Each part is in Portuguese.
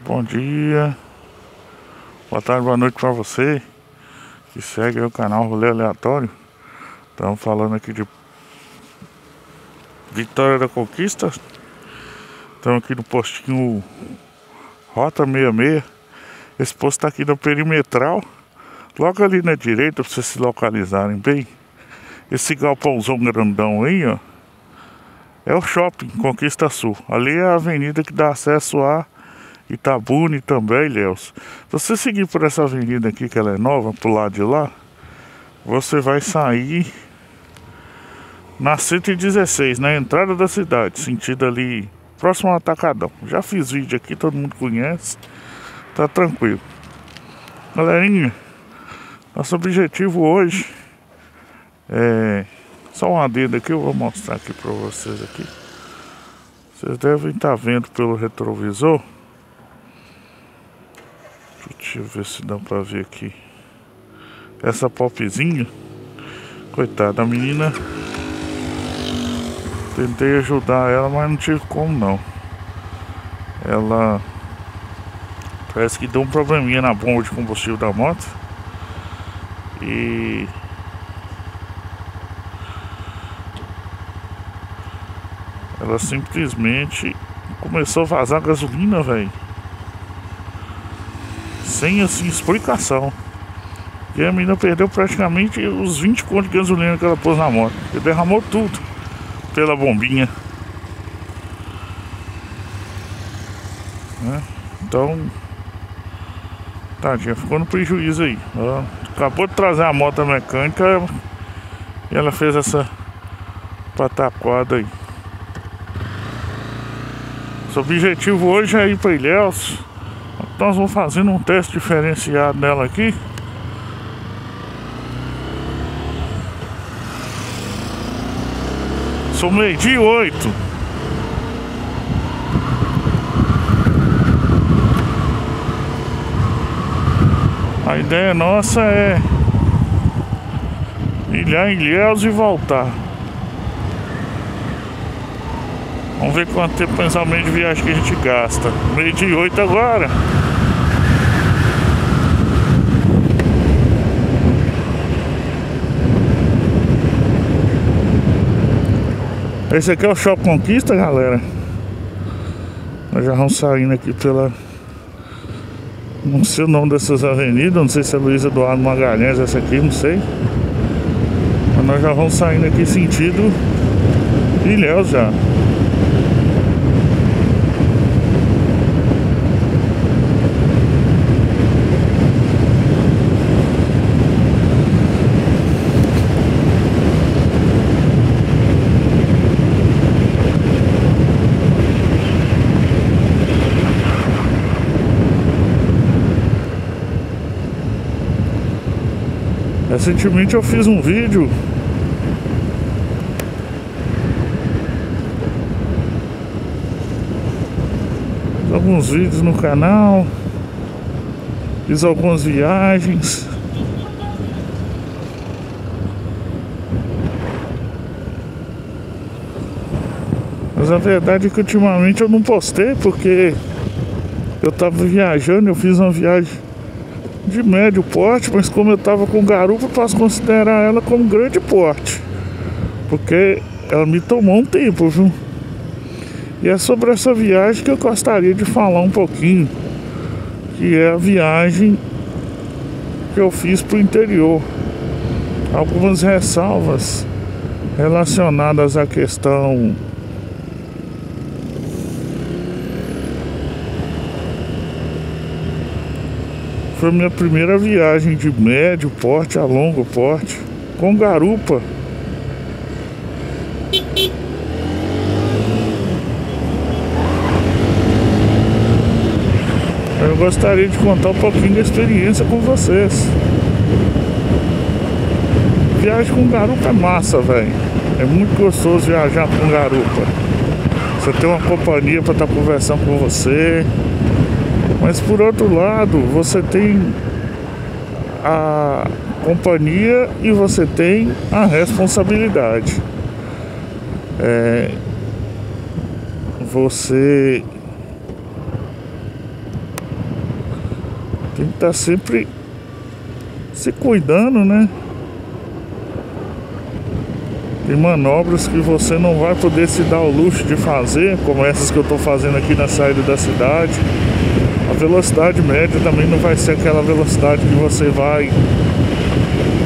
Bom dia, boa tarde, boa noite pra você que segue o canal Rolê Aleatório. Estamos falando aqui de Vitória da Conquista. Estamos aqui no postinho Rota 66. Esse posto está aqui na Perimetral, logo ali na direita, para vocês se localizarem bem. Esse galpãozão grandão aí, ó, é o Shopping Conquista Sul. Ali é a avenida que dá acesso a Itabuna também, Ilhéus. Se você seguir por essa avenida aqui, que ela é nova, pro lado de lá, você vai sair na 116, na entrada da cidade, sentido ali, próximo ao Atacadão. Já fiz vídeo aqui, todo mundo conhece, tá tranquilo. Galerinha, nosso objetivo hoje é... Só um adendo aqui, eu vou mostrar aqui pra vocês aqui. Vocês devem estar vendo pelo retrovisor. Deixa eu ver se dá pra ver aqui. Essa popzinha, coitada, a menina. Tentei ajudar ela, mas não tive como não. Ela parece que deu um probleminha na bomba de combustível da moto. E ela simplesmente começou a vazar gasolina, velho. Sem assim explicação. E a menina perdeu praticamente os 20 contos de gasolina que ela pôs na moto. E derramou tudo pela bombinha, né? Então, tadinha, ficou no prejuízo aí. Ela acabou de trazer a moto mecânica e ela fez essa pataquada aí. Nosso objetivo hoje é ir para Ilhéus. Nós vamos fazendo um teste diferenciado nela aqui. Sou 12:08. A ideia nossa é ir lá em Ilhéus e voltar. Vamos ver quanto tempo pensamento de viagem que a gente gasta. 12:08 agora. Esse aqui é o Shopping Conquista, galera. Nós já vamos saindo aqui pela... Não sei o nome dessas avenidas. Não sei se é Luiz Eduardo Magalhães essa aqui, não sei. Mas nós já vamos saindo aqui sentido Ilhéus já. Recentemente eu fiz um vídeo alguns vídeos no canal, fiz algumas viagens. Mas a verdade é que ultimamente eu não postei porque eu tava viajando. Eu fiz uma viagem de médio porte, mas como eu tava com garupa, eu posso considerar ela como grande porte, porque ela me tomou um tempo, viu? E é sobre essa viagem que eu gostaria de falar um pouquinho, que é a viagem que eu fiz pro interior. Algumas ressalvas relacionadas à questão foi minha primeira viagem de médio porte a longo porte com garupa. Eu gostaria de contar um pouquinho da experiência com vocês. Viagem com garupa é massa, velho. É muito gostoso viajar com garupa. Você tem uma companhia para estar conversando com você. Mas por outro lado, você tem a companhia e você tem a responsabilidade. Você estar sempre se cuidando, né? Tem manobras que você não vai poder se dar o luxo de fazer, como essas que eu estou fazendo aqui na saída da cidade. A velocidade média também não vai ser aquela velocidade que você vai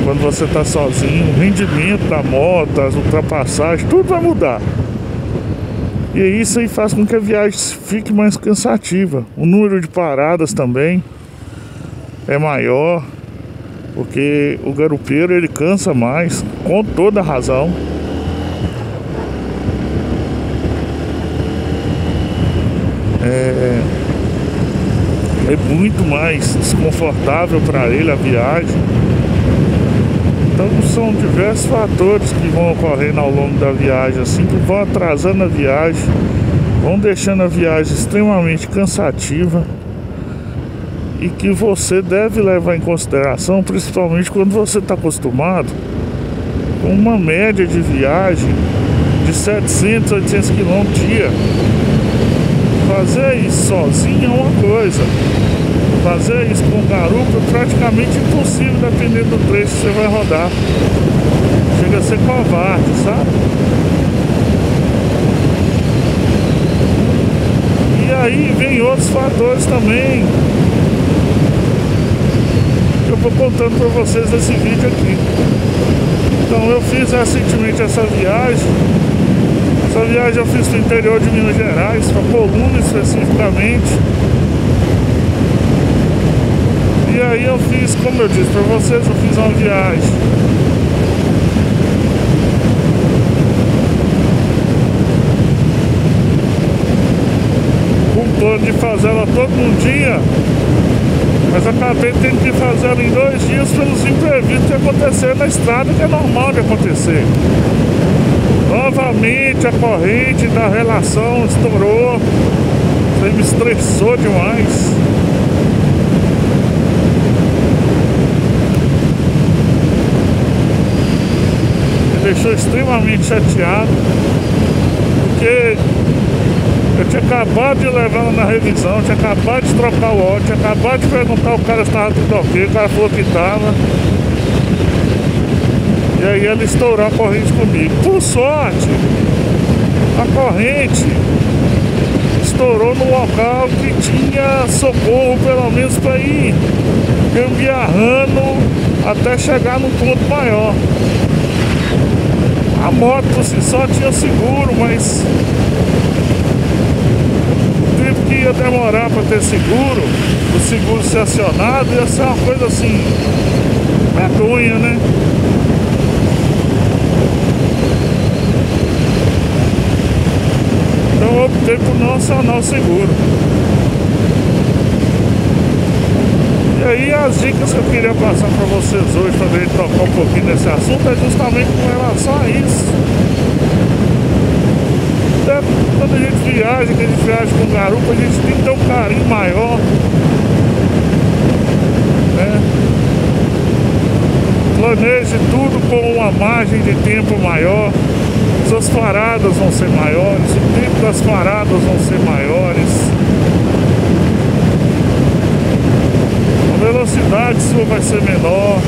quando você está sozinho. O rendimento da moto, as ultrapassagens, tudo vai mudar. E isso aí faz com que a viagem fique mais cansativa. O número de paradas também é maior, porque o garupeiro ele cansa mais, com toda razão. É muito mais desconfortável para ele a viagem. Então são diversos fatores que vão ocorrendo ao longo da viagem, assim, que vão atrasando a viagem, vão deixando a viagem extremamente cansativa e que você deve levar em consideração, principalmente quando você está acostumado com uma média de viagem de 700, 800 km dia. Fazer isso sozinho é uma coisa, fazer isso com garupa é praticamente impossível, dependendo do trecho que você vai rodar. Chega a ser covarde, sabe? E aí vem outros fatores também, que eu vou contando para vocês nesse vídeo aqui. Então eu fiz recentemente essa viagem. Essa viagem eu fiz no interior de Minas Gerais, para Coluna especificamente. E aí eu fiz, como eu disse para vocês, eu fiz uma viagem com o plano de fazer ela todo num dia, mas acabei tendo que fazer ela em 2 dias pelos imprevistos que aconteceram na estrada, que é normal de acontecer. Novamente a corrente da relação estourou. Isso aí me estressou demais. Me deixou extremamente chateado, porque eu tinha acabado de levar ela na revisão, tinha acabado de trocar o óleo, tinha acabado de perguntar ao cara se estava tudo ok, o cara falou que estava. E aí ela estourou a corrente comigo. Por sorte, a corrente estourou no local que tinha socorro, pelo menos para ir gambiarrando até chegar num ponto maior. A moto por si só tinha seguro, mas o tempo que ia demorar para ter seguro, o seguro ser acionado, ia ser uma coisa assim, medonha, né? Então eu optei por não acionar o seguro. E aí as dicas que eu queria passar para vocês hoje, para a gente tocar um pouquinho nesse assunto, é justamente com relação a isso. Até quando a gente viaja, que a gente viaja com garupa, a gente tem que ter um carinho maior, né? Planeje tudo com uma margem de tempo maior. Suas paradas vão ser maiores, o tempo das paradas vão ser maiores, a velocidade sua vai ser menor.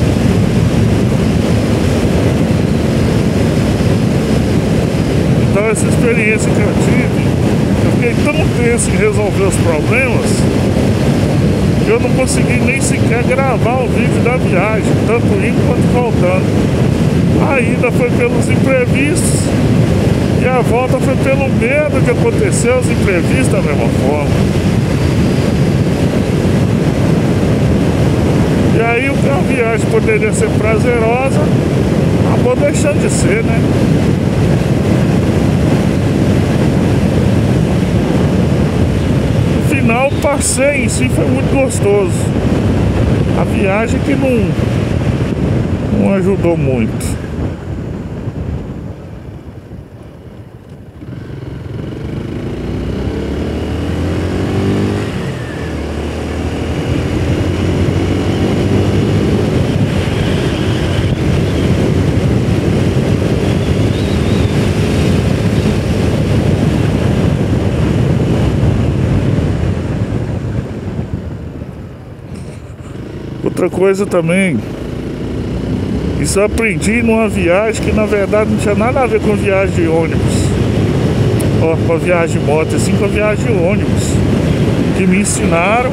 Então essa experiência que eu tive, eu fiquei tão tenso em resolver os problemas que eu não consegui nem sequer gravar o vídeo da viagem, tanto indo quanto voltando. A ida foi pelos imprevistos e a volta foi pelo medo de acontecer os imprevistos da mesma forma. E aí o que a viagem poderia ser prazerosa acabou deixando de ser, né? No final o passeio em si foi muito gostoso. A viagem que não ajudou muito. outra coisa também. Isso eu aprendi numa viagem que na verdade não tinha nada a ver com viagem de ônibus. Ó, com a viagem de moto, assim, com a viagem de ônibus. Que me ensinaram.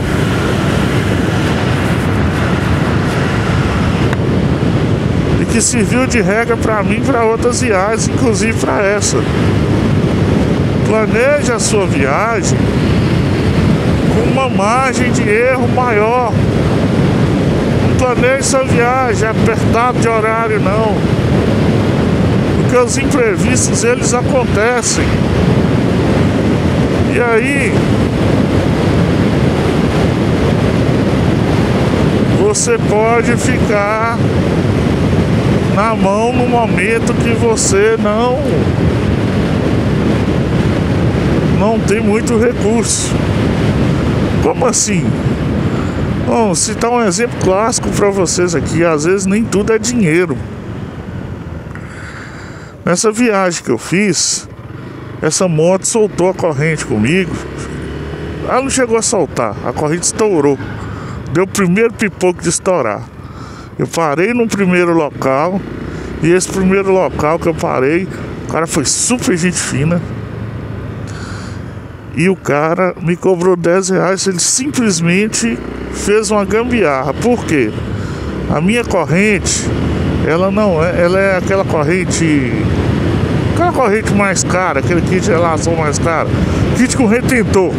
E que serviu de regra pra mim e pra outras viagens, inclusive pra essa. Planeje a sua viagem com uma margem de erro maior. Não planeje sua viagem apertado de horário, não. Porque os imprevistos, eles acontecem. E aí você pode ficar na mão no momento que você não tem muito recurso. Como assim? Vamos citar um exemplo clássico para vocês aqui. Às vezes nem tudo é dinheiro. Nessa viagem que eu fiz, essa moto soltou a corrente comigo. Ela não chegou a soltar, a corrente estourou. Deu o primeiro pipoco de estourar. Eu parei no primeiro local. E esse primeiro local que eu parei, o cara foi super gente fina. E o cara me cobrou R$10. Ele simplesmente fez uma gambiarra. Por quê? A minha corrente, ela não é, ela é aquela corrente mais cara, aquele kit de relação mais cara, kit com retentor.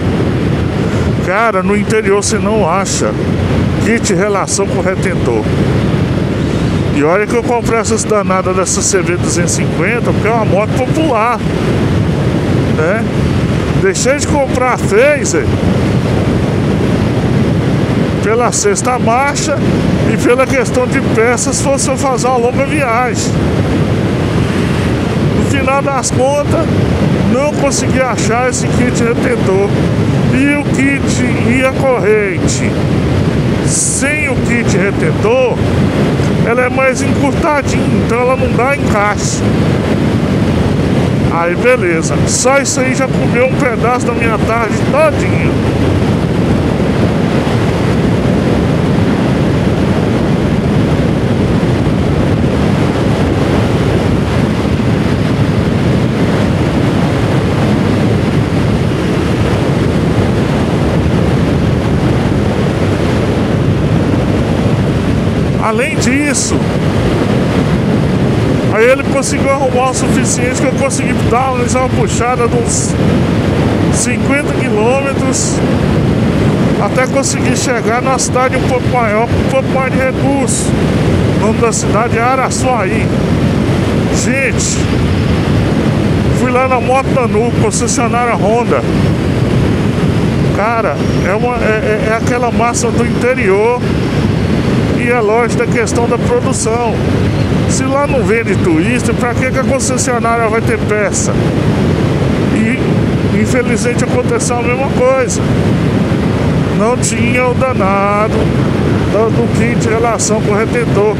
Cara, no interior você não acha kit de relação com retentor. E olha que eu comprei essas danadas dessa CB250 porque é uma moto popular, né? Deixei de comprar a Phaser pela sexta marcha e pela questão de peças se fosse eu fazer uma longa viagem. No final das contas, não consegui achar esse kit retentor. E o kit e a corrente sem o kit retentor, ela é mais encurtadinha, então ela não dá encaixe. Aí beleza, só isso aí já comeu um pedaço da minha tarde todinha. Além disso, aí ele conseguiu arrumar o suficiente que eu consegui dar uma puxada de uns 50 quilômetros até conseguir chegar numa cidade um pouco maior, com um pouco mais de recurso. O nome da cidade é Araçuaí. Gente, fui lá na Motanu, concessionária Honda. Cara, é aquela massa do interior. E é lógico da questão da produção. Se lá não vende turista, pra que a concessionária vai ter peça? E infelizmente aconteceu a mesma coisa. Não tinha o danado do kit de relação com o retentor,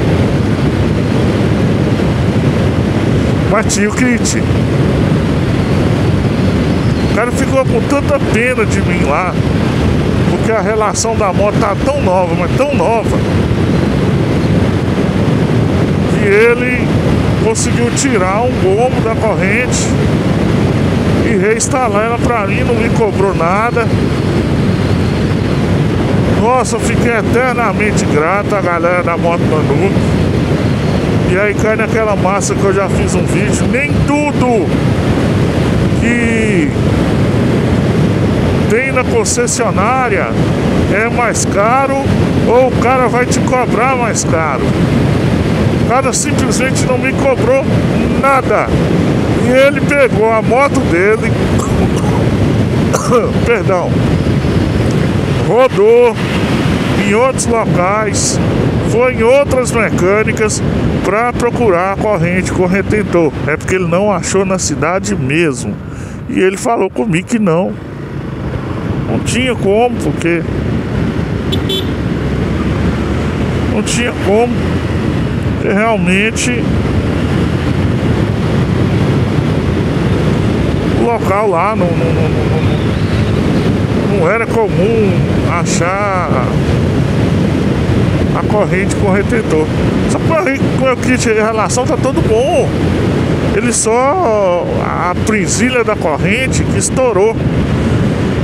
mas tinha o kit. O cara ficou com tanta pena de mim lá, porque a relação da moto tá tão nova, mas tão nova, que ele conseguiu tirar um gomo da corrente e reinstalar ela pra mim, não me cobrou nada. Nossa, eu fiquei eternamente grato à galera da Motanu. E aí cai naquela massa que eu já fiz um vídeo. Nem tudo que tem na concessionária é mais caro, ou o cara vai te cobrar mais caro. O cara simplesmente não me cobrou nada. E ele pegou a moto dele perdão, rodou em outros locais, foi em outras mecânicas para procurar a corrente com retentor. É porque ele não achou na cidade mesmo. E ele falou comigo que não tinha como, porque não tinha como. Realmente o local lá não era comum achar a corrente com o retentor. Só que com o kit de relação tá todo bom. Ele só... a presilha da corrente que estourou.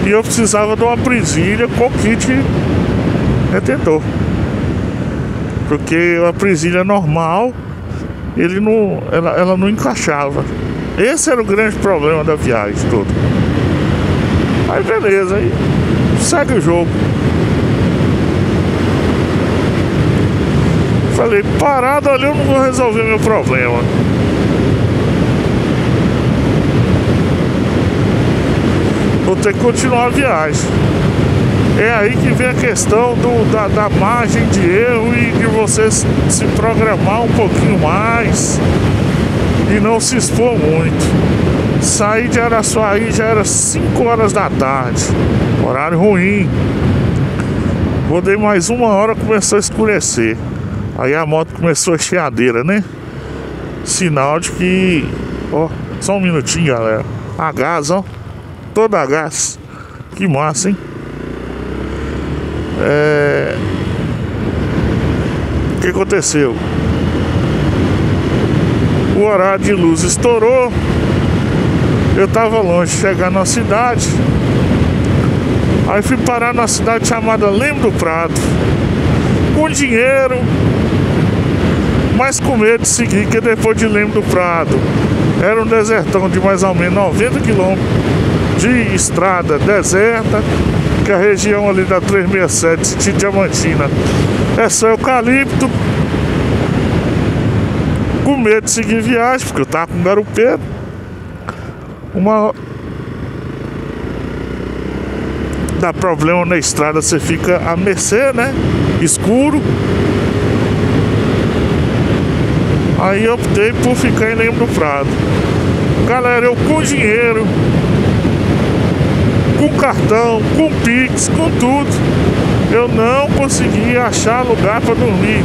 E eu precisava de uma presilha com kit retentor. Porque a presilha normal, ela não encaixava. Esse era o grande problema da viagem toda. Aí beleza, aí segue o jogo. Falei, parado ali eu não vou resolver meu problema. Vou ter que continuar a viagem. É aí que vem a questão da margem de erro e de você se programar um pouquinho mais e não se expor muito. Saí de Araçuaí já era 5 horas da tarde, horário ruim. Rodei mais 1 hora, começou a escurecer. Aí a moto começou a chiadeira, né? Sinal de que... Ó, só um minutinho, galera. A gás, ó. Toda a gás. Que massa, hein? O que aconteceu? O horário de luz estourou. Eu tava longe de chegar na cidade. Aí fui parar na cidade chamada Leme do Prado. Com dinheiro, mas com medo de seguir, que depois de Leme do Prado era um desertão de mais ou menos 90 quilômetros de estrada deserta, que a região ali da 367 de Diamantina é só eucalipto. Com medo de seguir viagem, porque eu tava com garupeiro. Dá problema na estrada, você fica à mercê, né? Escuro. Aí eu optei por ficar em Leme do Prado. Galera, eu com dinheiro, com cartão, com Pix, com tudo, eu não consegui achar lugar para dormir.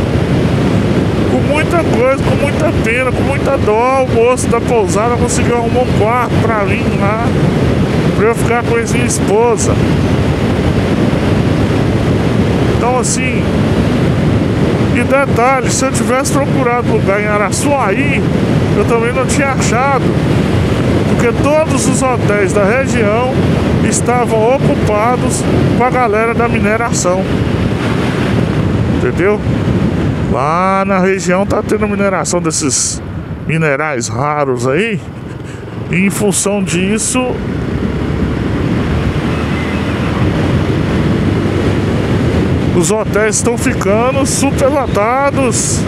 Com muita coisa, com muita pena, com muita dó, o moço da pousada conseguiu arrumar um quarto pra mim lá, pra eu ficar com a minha esposa. Então assim, e detalhe, se eu tivesse procurado lugar em Araçuaí, eu também não tinha achado, porque todos os hotéis da região estavam ocupados com a galera da mineração. Entendeu? Lá na região tá tendo mineração desses minerais raros aí. E em função disso, os hotéis estão ficando superlotados.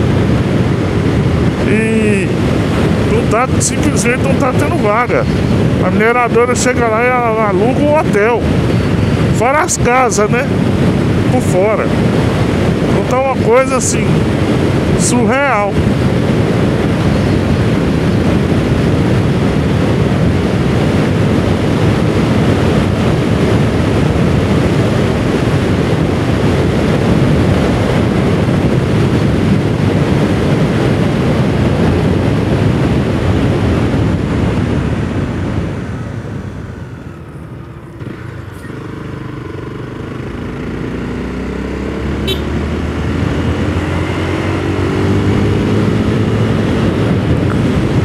E simplesmente não tá tendo vaga. A mineradora chega lá e aluga um hotel, fora as casas, né? Por fora. Então tá uma coisa assim, surreal.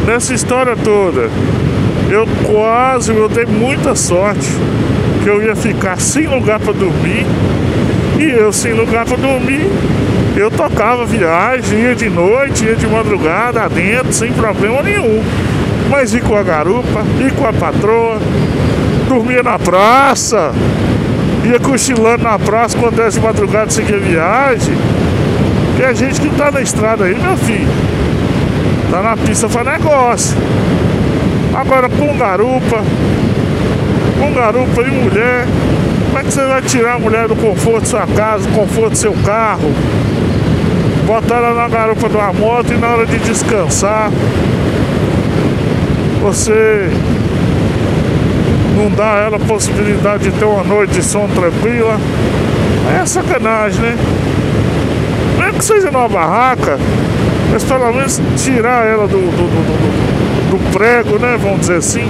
Nessa história toda, eu dei muita sorte que eu ia ficar sem lugar para dormir. E eu sem lugar para dormir, eu tocava viagem, ia de noite, ia de madrugada adentro, sem problema nenhum. Mas ia com a garupa, ia com a patroa, dormia na praça, ia cochilando na praça quando era de madrugada, seguia viagem. Que a gente que tá na estrada aí, meu filho, tá na pista, faz negócio. Agora com garupa e mulher, como é que você vai tirar a mulher do conforto de sua casa, do conforto do seu carro, botar ela na garupa de uma moto e na hora de descansar você não dá a ela a possibilidade de ter uma noite de sono tranquila? Aí é sacanagem, né? Mesmo que seja numa barraca, mas pelo menos tirar ela do prego, né? Vamos dizer assim.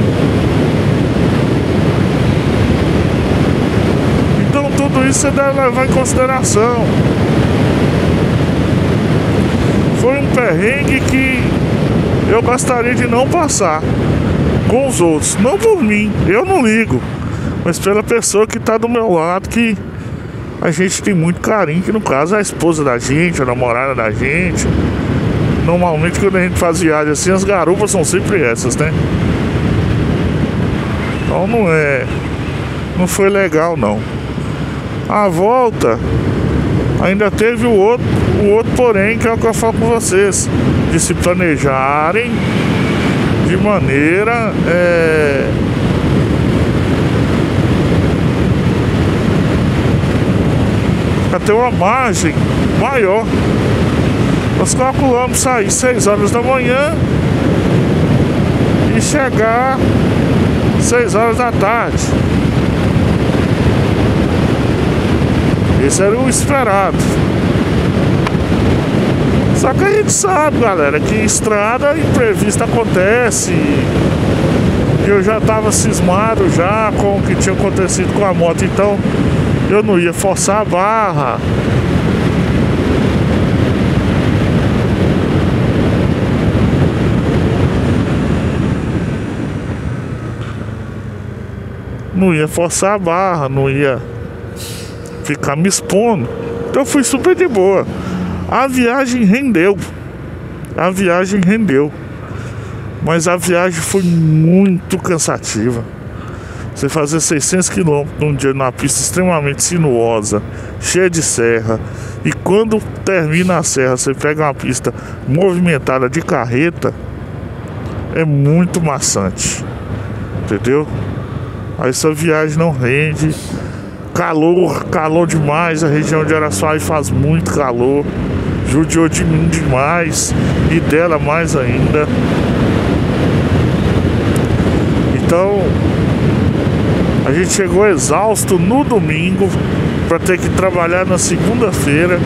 Então tudo isso você deve levar em consideração. foi um perrengue que eu gostaria de não passar com os outros. Não por mim, eu não ligo, mas pela pessoa que tá do meu lado, que a gente tem muito carinho, que no caso é a esposa da gente, a namorada da gente. Normalmente quando a gente faz viagem assim, as garupas são sempre essas, né? Então não foi legal não. A volta ainda teve o outro porém, que é o que eu falo com vocês, de se planejarem de maneira para ter uma margem maior. Nós calculamos sair 6 horas da manhã e chegar 6 horas da tarde. Esse era o esperado. Só que a gente sabe, galera, que estrada imprevista acontece. E eu já estava cismado já com o que tinha acontecido com a moto, então eu não ia forçar a barra. Não ia forçar a barra, não ia ficar me expondo. Então eu fui super de boa. A viagem rendeu. Mas a viagem foi muito cansativa. Você fazer 600 km num dia numa pista extremamente sinuosa, cheia de serra, e quando termina a serra você pega uma pista movimentada de carreta, é muito maçante, entendeu? Aí essa viagem não rende. Calor demais. A região de Araçuaí faz muito calor. Judiou de mim demais, e dela mais ainda. Então a gente chegou exausto no domingo para ter que trabalhar na segunda-feira.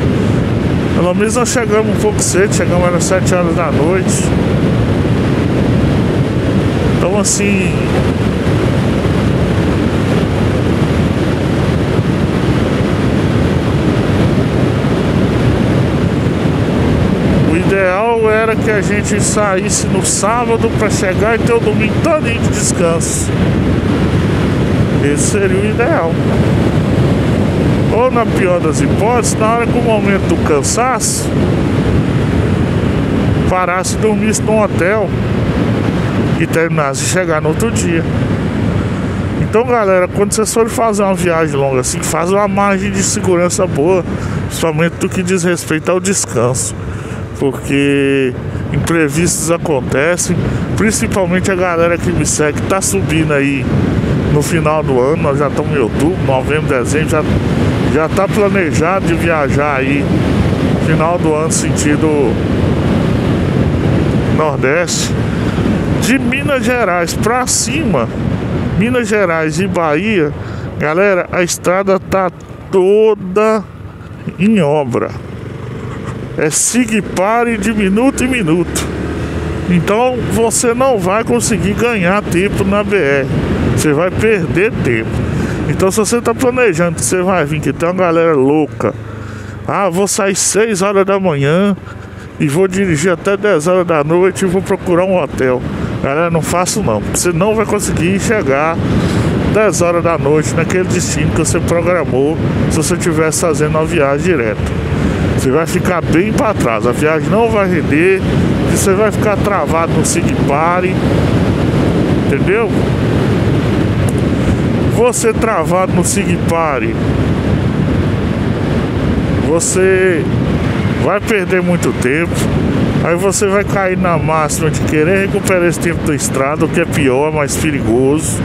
Pelo menos nós chegamos um pouco cedo, chegamos às 7 horas da noite. Então assim, o ideal era que a gente saísse no sábado para chegar e ter o domingo todinho de descanso. Esse seria o ideal. Ou na pior das hipóteses, na hora que o momento do cansaço, parasse e dormisse num hotel e terminasse de chegar no outro dia. Então, galera, quando vocês forem fazer uma viagem longa assim, faz uma margem de segurança boa, principalmente do que diz respeito ao descanso, porque imprevistos acontecem. Principalmente a galera que me segue, tá subindo aí no final do ano. Nós já estamos em outubro, novembro, dezembro, já tá planejado de viajar aí final do ano sentido Nordeste. De Minas Gerais pra cima, Minas Gerais e Bahia, galera, a estrada tá toda em obra. É siga e pare de minuto em minuto. Então você não vai conseguir ganhar tempo na BR. Você vai perder tempo. Então se você tá planejando que você vai vir, que tem uma galera louca, vou sair 6 horas da manhã e vou dirigir até 10 horas da noite e vou procurar um hotel. Galera, não faço não. Você não vai conseguir chegar 10 horas da noite naquele destino que você programou se você estivesse fazendo uma viagem direta. Você vai ficar bem para trás. A viagem não vai render. Você vai ficar travado no siga e pare. Entendeu? Você travado no siga e pare, você vai perder muito tempo. Aí você vai cair na máxima de querer recuperar esse tempo da estrada, o que é pior, mais perigoso.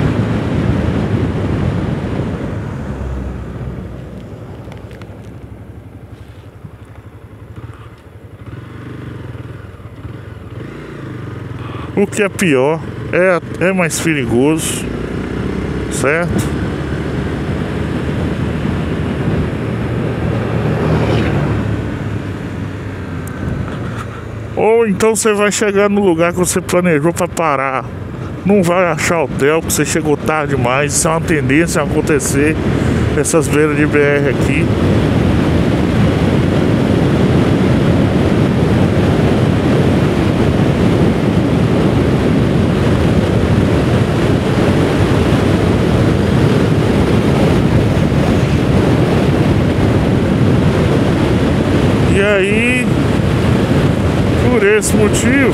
O que é pior, é mais perigoso, certo? Ou então você vai chegar no lugar que você planejou para parar, não vai achar hotel, porque você chegou tarde demais. Isso é uma tendência a acontecer nessas beiras de BR aqui. Por esse motivo,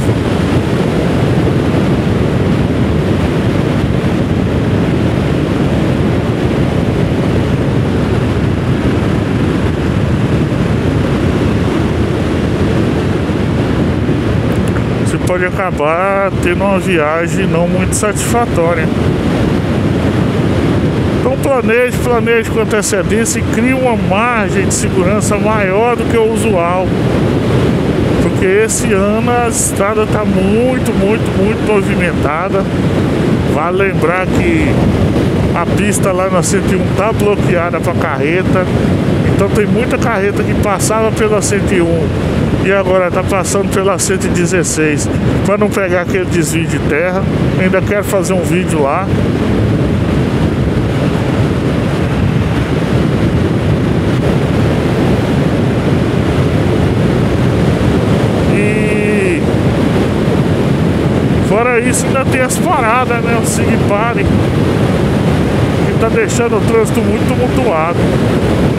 você pode acabar tendo uma viagem não muito satisfatória. Então planeje com antecedência e crie uma margem de segurança maior do que o usual. Porque esse ano a estrada está muito movimentada. Vale lembrar que a pista lá na 101 está bloqueada para carreta. Então tem muita carreta que passava pela 101 e agora está passando pela 116 para não pegar aquele desvio de terra. Ainda quero fazer um vídeo lá. Fora isso, ainda tem as paradas, né? O Sig Pare, que tá deixando o trânsito muito tumultuado.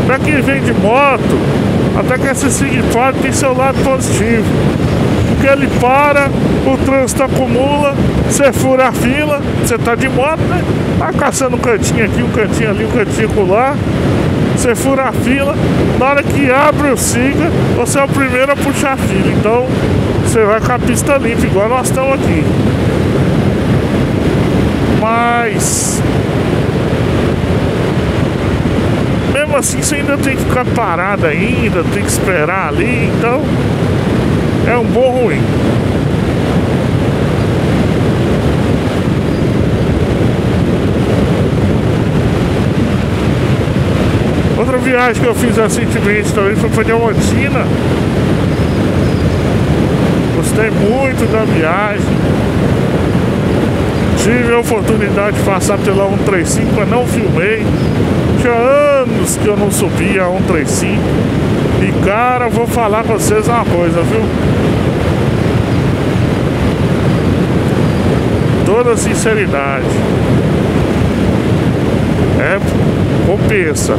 Pra quem vem de moto, até que esse Sig Pare tem seu lado positivo. Porque ele para, o trânsito acumula, você fura a fila, você tá de moto, né? Tá caçando um cantinho aqui, um cantinho ali, um cantinho acolá. Você fura a fila, na hora que abre o siga, você é o primeiro a puxar a fila. Então você vai com a pista limpa, igual nós estamos aqui. Mas mesmo assim você ainda tem que ficar parado ainda, tem que esperar ali. Então é um bom ruim. Outra viagem que eu fiz recentemente também foi para Diamantina. Gostei muito da viagem. Tive a oportunidade de passar pela 135, mas não filmei. Tinha anos que eu não subia a 135. E cara, vou falar com vocês uma coisa, viu? Toda sinceridade. Compensa.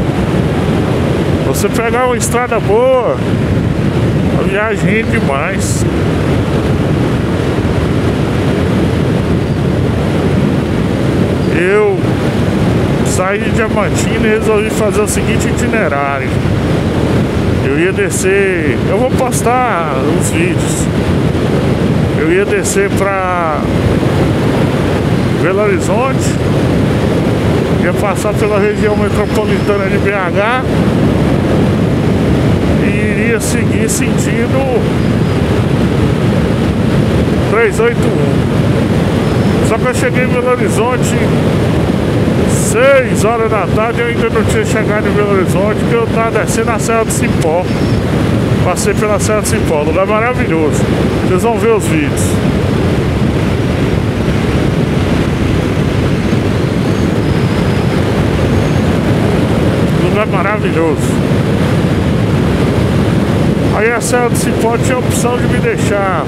Você pegar uma estrada boa, a viagem rende demais. Eu saí de Diamantina e resolvi fazer o seguinte itinerário. Eu ia descer, eu vou postar os vídeos. Eu ia descer pra Belo Horizonte, ia passar pela região metropolitana de BH e iria seguir sentido 381. Só que eu cheguei em Belo Horizonte 6 horas da tarde, eu ainda não tinha chegado em Belo Horizonte, porque eu estava descendo a Serra do Cipó. Passei pela Serra do Cipó, lugar maravilhoso. Vocês vão ver os vídeos. Lugar maravilhoso. Aí a Serra do Cipó tinha a opção de me deixar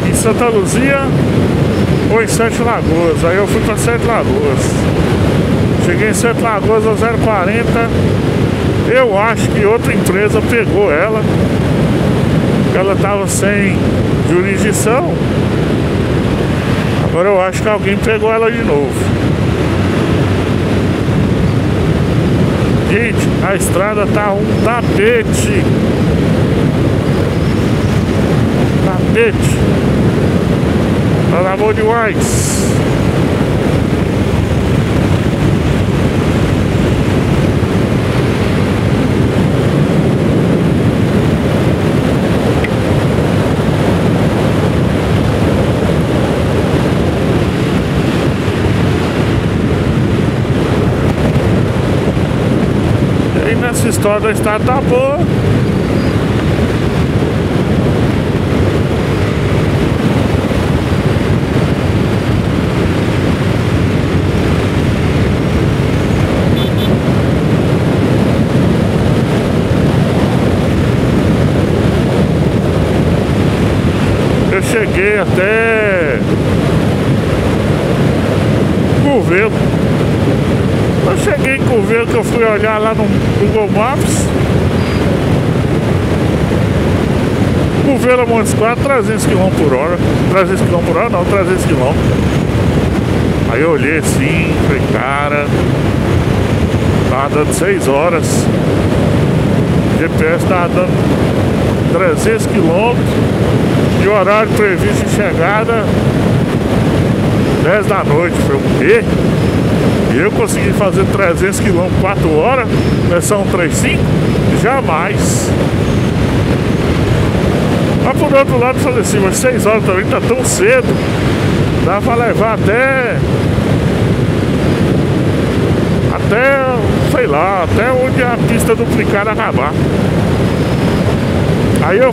em Santa Luzia ou em Sete Lagoas. Aí eu fui para Sete Lagoas. Cheguei em Sete Lagoas a 040. Eu acho que outra empresa pegou ela. Ela estava sem jurisdição. Agora eu acho que alguém pegou ela de novo. Gente, a estrada tá um tapete. Tapete. Tá bom demais. Essa história da estrada tá boa. Eu cheguei até Governo. Eu cheguei em Coveiro, que eu fui olhar lá no Google Maps. Coveiro a Montes Claros, 300 km por hora. 300 km por hora não, 300 km. Aí eu olhei assim, falei, cara, tava dando 6 horas. O GPS tava dando 300 km. E o horário previsto de chegada 10 da noite. Falei, o quê? E eu consegui fazer 300 km 4 horas, versão 3.5? Jamais. Mas por outro lado, eu falei assim, mas 6 horas também tá tão cedo. Dá pra levar até, sei lá, até onde a pista duplicada acabar. Aí eu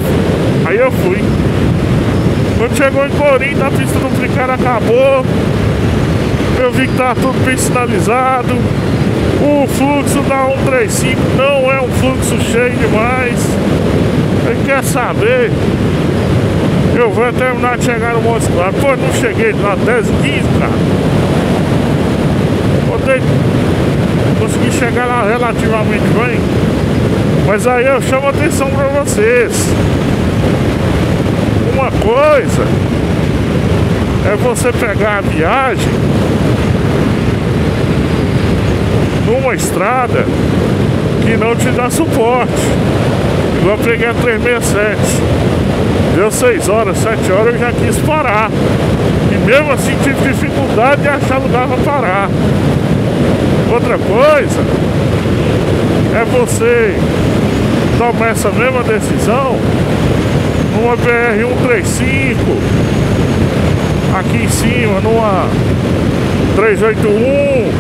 fui. Quando chegou em Corinthians, a pista duplicada acabou. Eu vi que tá tudo bem sinalizado. O fluxo da 135 não é um fluxo cheio demais. Ele quer saber? Eu vou terminar de chegar no Montes Claros. Pô, não cheguei lá 10h15, cara. Consegui chegar lá relativamente bem. Mas aí eu chamo a atenção pra vocês. Uma coisa é você pegar a viagem numa estrada que não te dá suporte. Igual eu peguei a 367. Deu 6 horas, 7 horas eu já quis parar. E mesmo assim tive dificuldade de achar lugar para parar. Outra coisa é você tomar essa mesma decisão numa BR-135, aqui em cima, numa 381.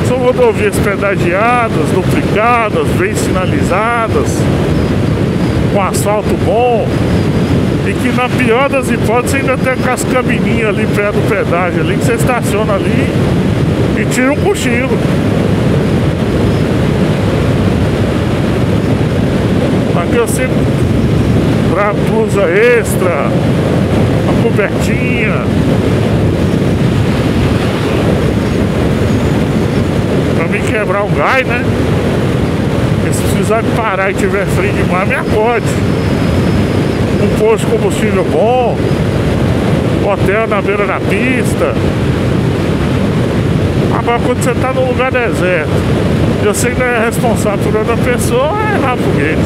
São rodovias pedagiadas, duplicadas, bem sinalizadas, com asfalto bom, e que na pior das hipóteses ainda tem aquelas cabininhas ali perto do pedágio ali, que você estaciona ali e tira um cochilo. Aqui eu sempre trago blusa extra, a cobertinha, pra me quebrar o gás, né? Porque se precisar de parar e tiver frio demais, me acorde. Um posto de combustível bom, hotel na beira da pista. Agora quando você tá num lugar deserto, eu sei que não é responsável por outra pessoa, é errar foguete.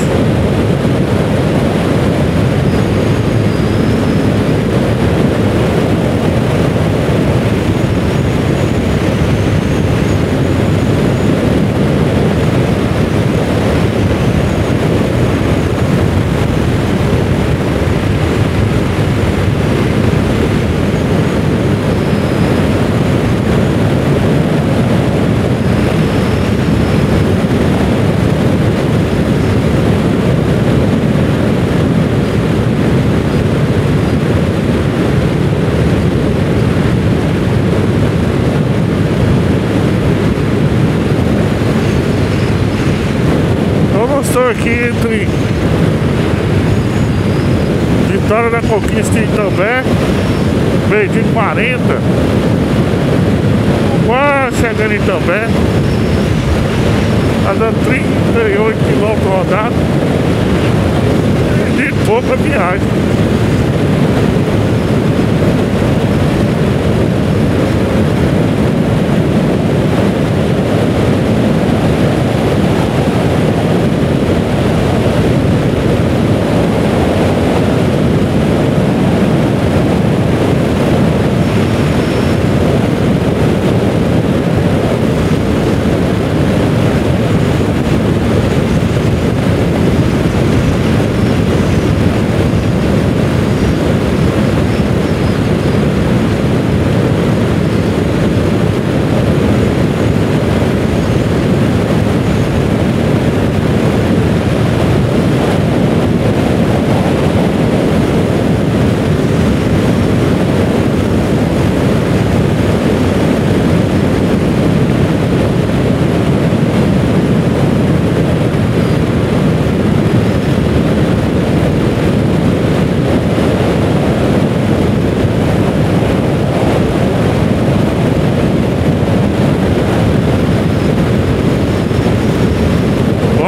Estou aqui entre Vitória da Conquista e Itambé, meio-dia 40, quase chegando em Itambé. Tá dando 38 km rodado de pouca viagem.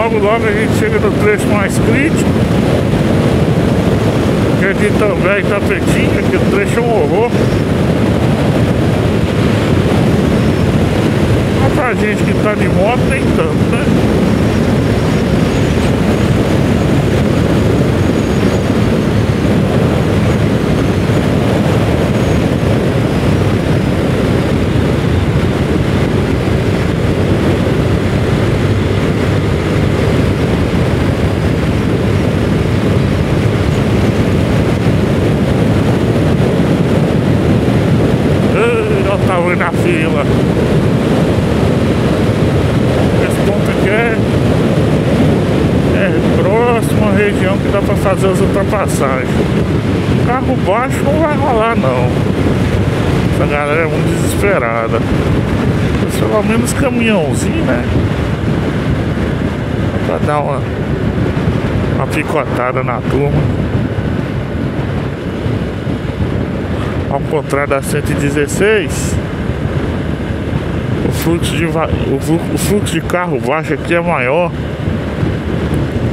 logo logo a gente chega no trecho mais crítico, que é de Itambé e Itapetinga, que o trecho é um horror. Mas pra gente que tá de moto nem tanto, né? Na fila. Esse ponto aqui é próximo à região que dá pra fazer as ultrapassagens. Carro baixo não vai rolar não. Essa galera é muito desesperada. Mas pelo menos caminhãozinho, né? Pra dar uma picotada na turma. Ao contrário da 116, o fluxo de carro baixo aqui é maior.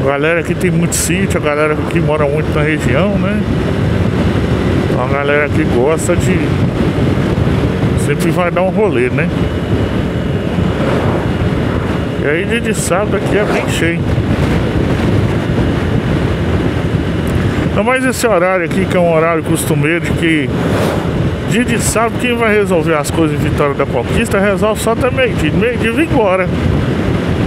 A galera aqui tem muito sítio, a galera aqui mora muito na região, né? A galera aqui gosta de... sempre vai dar um rolê, né? E aí dia de sábado aqui é bem cheio. Não, mas esse horário aqui, que é um horário costumeiro de que dia de sábado quem vai resolver as coisas em Vitória da Conquista resolve só até meio-dia. Meio-dia vem embora.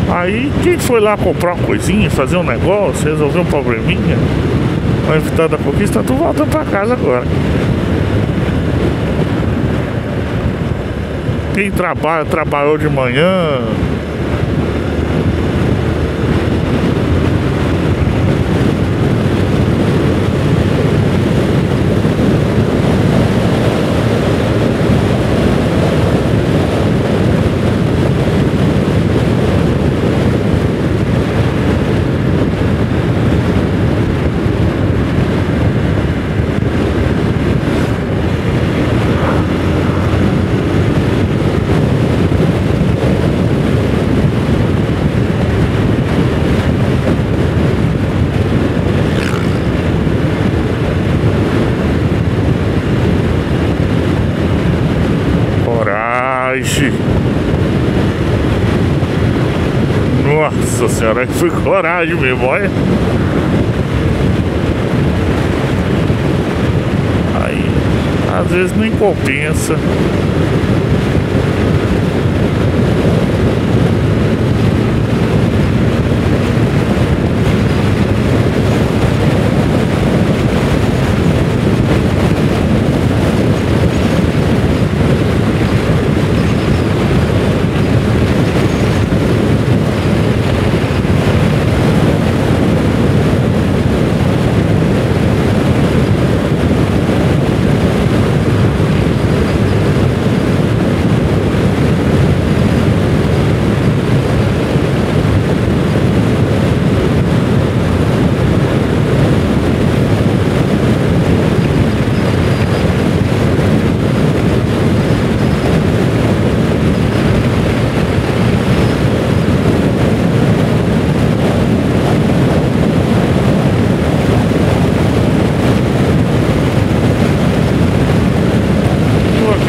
Aí quem foi lá comprar uma coisinha, fazer um negócio, resolver um probleminha lá em Vitória da Conquista, tu volta pra casa agora. Quem trabalha, trabalhou de manhã. Nossa senhora, foi coragem mesmo, olha. Aí, às vezes nem compensa.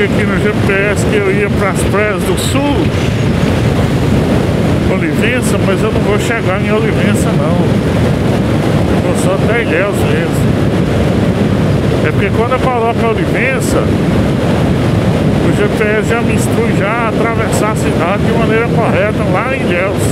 Aqui no GPS que eu ia para as praias do sul, Olivença, mas eu não vou chegar em Olivença não. Eu vou só até Ilhéus mesmo. É porque quando eu coloco a Olivença, o GPS já me instrui já a atravessar a cidade de maneira correta lá em Ilhéus.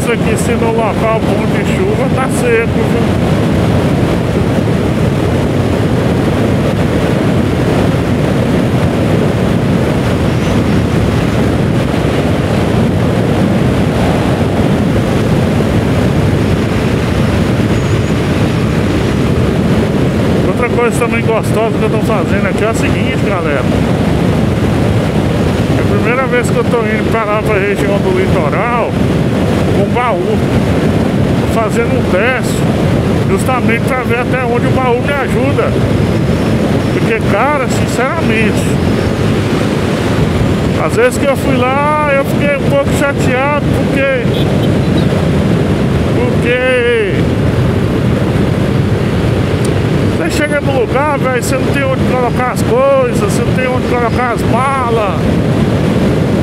Aqui se no local bom de chuva tá seco, viu? coisa também gostosa que eu tô fazendo aqui é a seguinte, galera. É a primeira vez que eu tô indo pra lá, pra região do litoral, com baú. Tô fazendo um teste, justamente pra ver até onde o baú me ajuda. Porque, cara, sinceramente, às vezes que eu fui lá, eu fiquei um pouco chateado, porque você chega no lugar, velho, você não tem onde colocar as coisas, você não tem onde colocar as malas.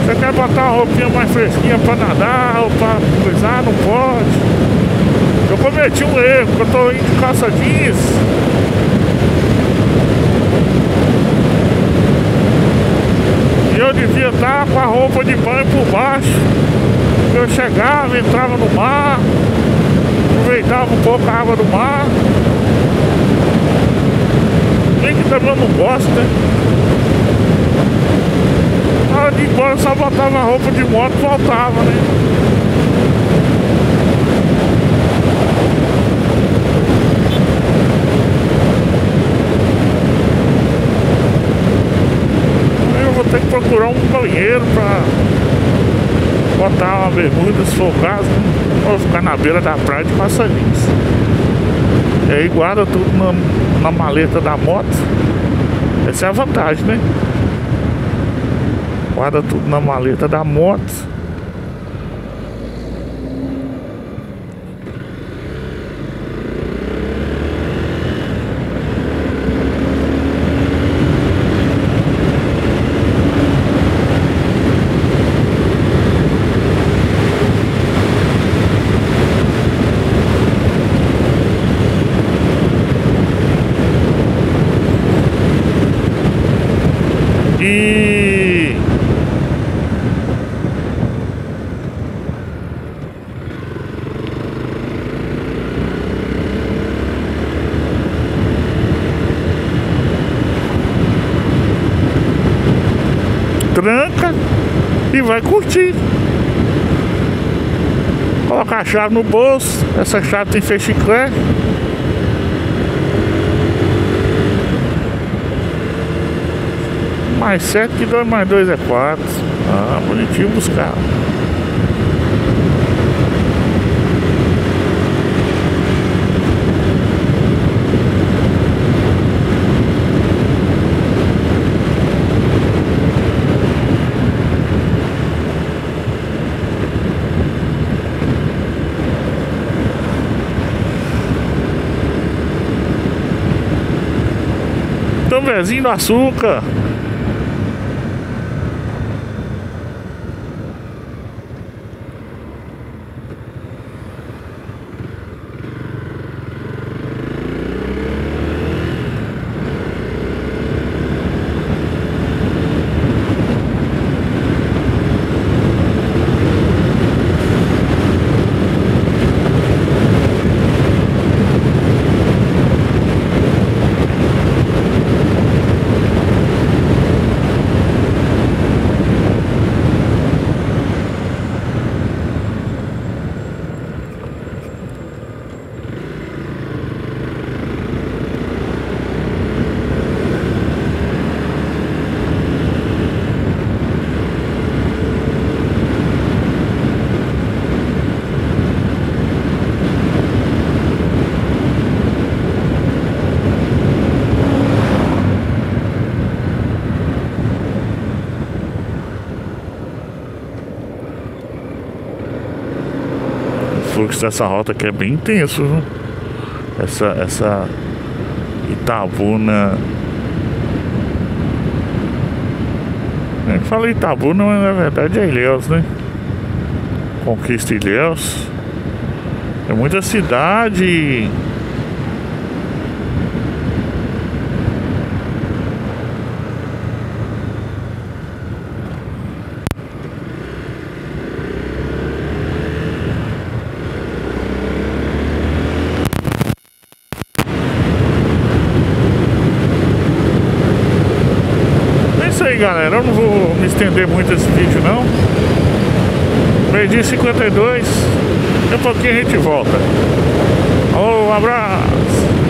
Você quer botar uma roupinha mais fresquinha pra nadar ou pra coisar, não pode. Eu cometi um erro, porque eu tô indo de calça jeans. E eu devia estar com a roupa de banho por baixo. Eu chegava, entrava no mar, aproveitava um pouco a água do mar. Bem que também eu não gosto, né? Na hora de ir embora eu só botava a roupa de moto e voltava, né? Eu vou ter que procurar um banheiro pra botar uma bermuda, se for o caso, né? Vou ficar na beira da praia de calça jeans. E aí guarda tudo na maleta da moto. Essa é a vantagem, né? Guarda tudo na maleta da moto. E tranca e vai curtir. Colocar a chave no bolso. Essa chave tem fechiclé. Mais 7 que 2 mais 2 é 4. Ah, bonitinho buscar. Tombezinho do açúcar. O fluxo dessa rota aqui é bem intenso, viu? Essa Itabuna. Eu falei Itabuna, mas na verdade é Ilhéus, né? Conquista Ilhéus. É muita cidade. Aí, galera, eu não vou me estender muito esse vídeo não. Meio-dia 52. Daqui a pouquinho a gente volta. Um abraço.